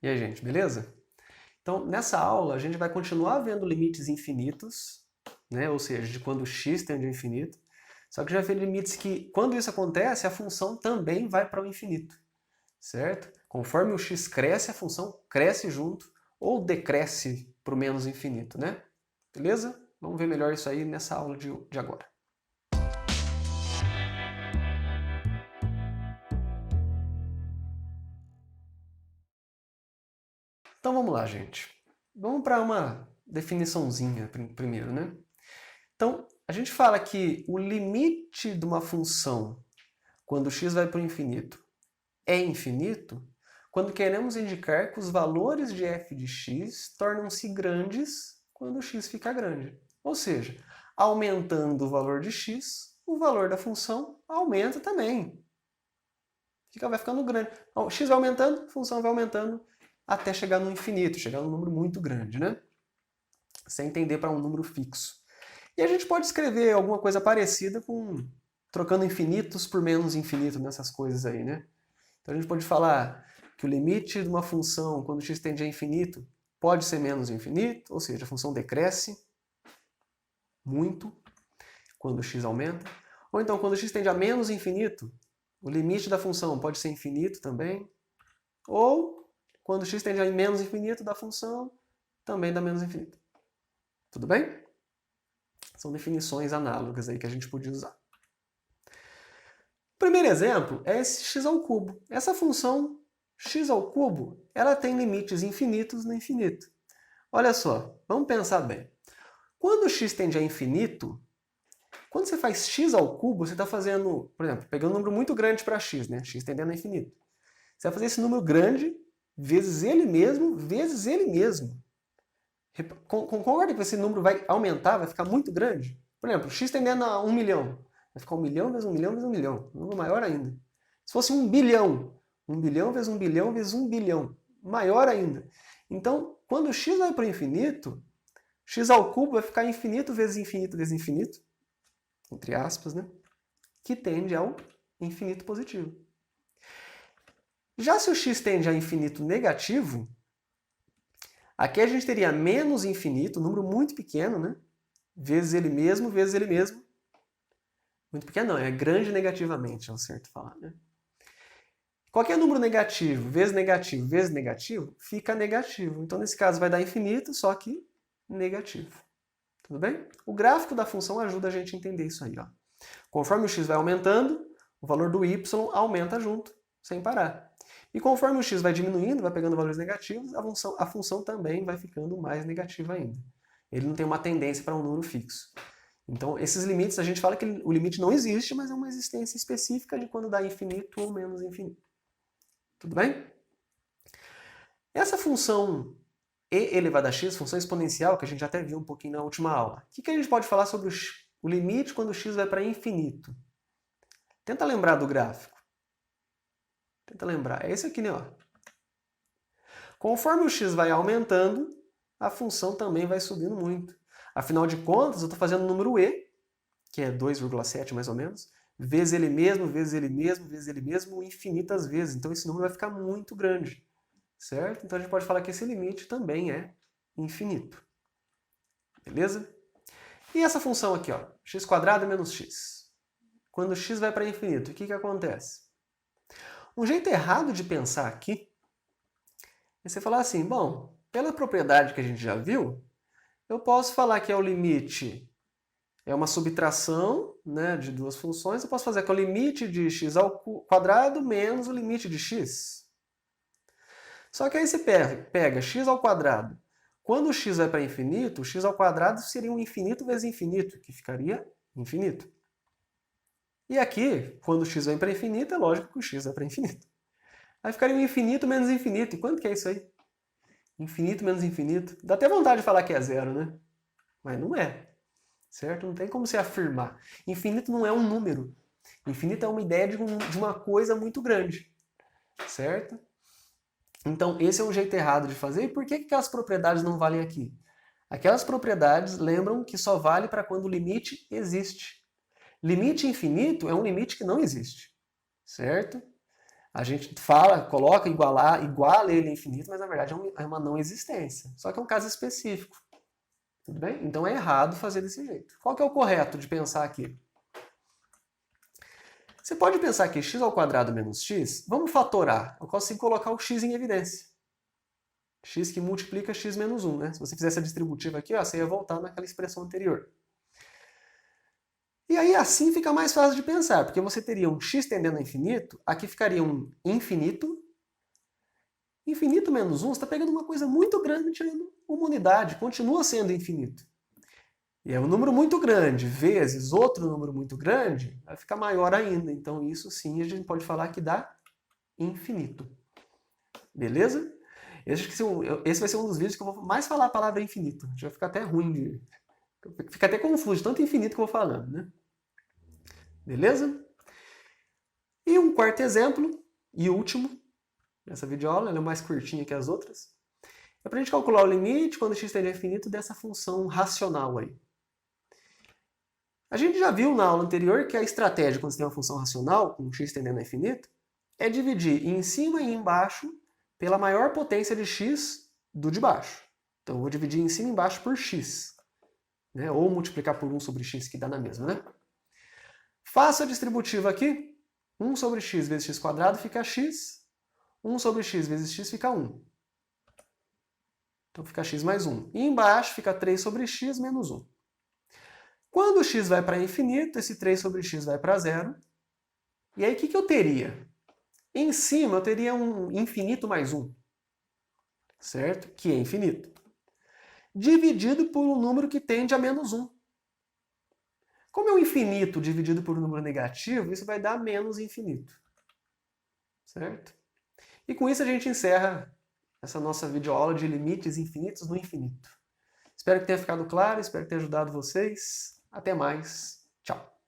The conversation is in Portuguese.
E aí, gente, beleza? Então, nessa aula, a gente vai continuar vendo limites infinitos, né? Ou seja, de quando x tende ao infinito. Só que já vê limites que, quando isso acontece, a função também vai para o infinito, certo? Conforme o x cresce, a função cresce junto ou decresce para o menos infinito, né? Beleza? Vamos ver melhor isso aí nessa aula de agora. Então vamos lá, gente. Vamos para uma definiçãozinha primeiro, né? Então, a gente fala que o limite de uma função quando x vai para o infinito é infinito quando queremos indicar que os valores de f de x tornam-se grandes quando x fica grande. Ou seja, aumentando o valor de x, o valor da função aumenta também. Vai ficando grande. Então, x vai aumentando, a função vai aumentando até chegar no infinito, chegar num número muito grande, né? Sem entender para um número fixo. E a gente pode escrever alguma coisa parecida com trocando infinitos por menos infinito nessas coisas aí, né? Então a gente pode falar que o limite de uma função quando x tende a infinito pode ser menos infinito, ou seja, a função decresce muito quando x aumenta. Ou então, quando x tende a menos infinito, o limite da função pode ser infinito também. Ou, quando x tende a menos infinito da função, também dá menos infinito. Tudo bem? São definições análogas aí que a gente podia usar. O primeiro exemplo é esse x ao cubo. Essa função x ao cubo, ela tem limites infinitos no infinito. Olha só, vamos pensar bem. Quando x tende a infinito, quando você faz x ao cubo, você está fazendo, por exemplo, pegando um número muito grande para x, né? X tendendo a infinito. Você vai fazer esse número grande vezes ele mesmo, vezes ele mesmo. Concorda que esse número vai aumentar, vai ficar muito grande? Por exemplo, x tendendo a 1 milhão. Vai ficar 1 milhão vezes 1 milhão vezes 1 milhão. Um número maior ainda. Se fosse 1 bilhão, 1 bilhão vezes 1 bilhão vezes 1 bilhão. Maior ainda. Então, quando x vai para o infinito, x ao cubo vai ficar infinito vezes infinito vezes infinito, entre aspas, né? Que tende ao infinito positivo. Já se o x tende a infinito negativo, aqui a gente teria menos infinito, um número muito pequeno, né? Vezes ele mesmo, vezes ele mesmo. Muito pequeno não, é grande negativamente, é o certo falar, né? Qualquer número negativo, vezes negativo, fica negativo. Então, nesse caso, vai dar infinito, só que negativo. Tudo bem? O gráfico da função ajuda a gente a entender isso aí, ó. Conforme o x vai aumentando, o valor do y aumenta junto, sem parar. E conforme o x vai diminuindo, vai pegando valores negativos, a função também vai ficando mais negativa ainda. Ele não tem uma tendência para um número fixo. Então, esses limites, a gente fala que o limite não existe, mas é uma existência específica de quando dá infinito ou menos infinito. Tudo bem? Essa função e elevado a x, função exponencial, que a gente até viu um pouquinho na última aula. O que a gente pode falar sobre o limite quando x vai para infinito? Tenta lembrar do gráfico. Tenta lembrar. É esse aqui, né? Ó. Conforme o x vai aumentando, a função também vai subindo muito. Afinal de contas, eu estou fazendo o número e, que é 2,7 mais ou menos, vezes ele mesmo, vezes ele mesmo, vezes ele mesmo, infinitas vezes. Então esse número vai ficar muito grande. Certo? Então a gente pode falar que esse limite também é infinito. Beleza? E essa função aqui, ó, x² menos x. Quando x vai para infinito, o que acontece? Um jeito errado de pensar aqui é você falar assim, bom, pela propriedade que a gente já viu, eu posso falar que é o limite, é uma subtração, né, de duas funções, eu posso fazer que é o limite de x² menos o limite de x. Só que aí você pega x². Quando o x vai para infinito, o x² seria um infinito vezes infinito, que ficaria infinito. E aqui, quando o x vai para infinito, é lógico que o x vai para infinito. Aí ficaria um infinito menos infinito. E quanto que é isso aí? Infinito menos infinito. Dá até vontade de falar que é zero, né? Mas não é. Certo? Não tem como se afirmar. Infinito não é um número. Infinito é uma ideia de uma coisa muito grande. Certo? Então, esse é um jeito errado de fazer. E por que aquelas propriedades não valem aqui? Aquelas propriedades lembram que só vale para quando o limite existe. Limite infinito é um limite que não existe. Certo? A gente fala, coloca, iguala ele a infinito, mas na verdade é uma não existência. Só que é um caso específico. Tudo bem? Então é errado fazer desse jeito. Qual que é o correto de pensar aqui? Você pode pensar que x² menos x, vamos fatorar. Eu consigo colocar o x em evidência. X que multiplica x menos 1, né? Se você fizesse a distributiva aqui, ó, você ia voltar naquela expressão anterior. E aí assim fica mais fácil de pensar, porque você teria um x tendendo a infinito, aqui ficaria um infinito. Infinito menos 1, você está pegando uma coisa muito grande e tirando uma unidade, continua sendo infinito. E é um número muito grande vezes outro número muito grande, vai ficar maior ainda. Então isso sim a gente pode falar que dá infinito. Beleza? Esse vai ser um dos vídeos que eu vou mais falar a palavra infinito. Já vai ficar até ruim fica até confuso, tanto infinito que eu vou falando, né? Beleza? E um quarto exemplo, e último, nessa videoaula, ela é mais curtinha que as outras, é para a gente calcular o limite, quando x tende a infinito, dessa função racional aí. A gente já viu na aula anterior que a estratégia, quando você tem uma função racional, com x tendendo a infinito, é dividir em cima e embaixo pela maior potência de x do de baixo. Então eu vou dividir em cima e embaixo por x. Né? Ou multiplicar por 1 sobre x, que dá na mesma, né? Faço a distributiva aqui. 1 sobre x vezes x² fica x. 1 sobre x vezes x fica 1. Então fica x mais 1. E embaixo fica 3 sobre x menos 1. Quando x vai para infinito, esse 3 sobre x vai para 0. E aí o que eu teria? Em cima eu teria um infinito mais 1. Certo? Que é infinito. Dividido por um número que tende a menos 1. Como é um infinito dividido por um número negativo, isso vai dar menos infinito. Certo? E com isso a gente encerra essa nossa videoaula de limites infinitos no infinito. Espero que tenha ficado claro, espero que tenha ajudado vocês. Até mais!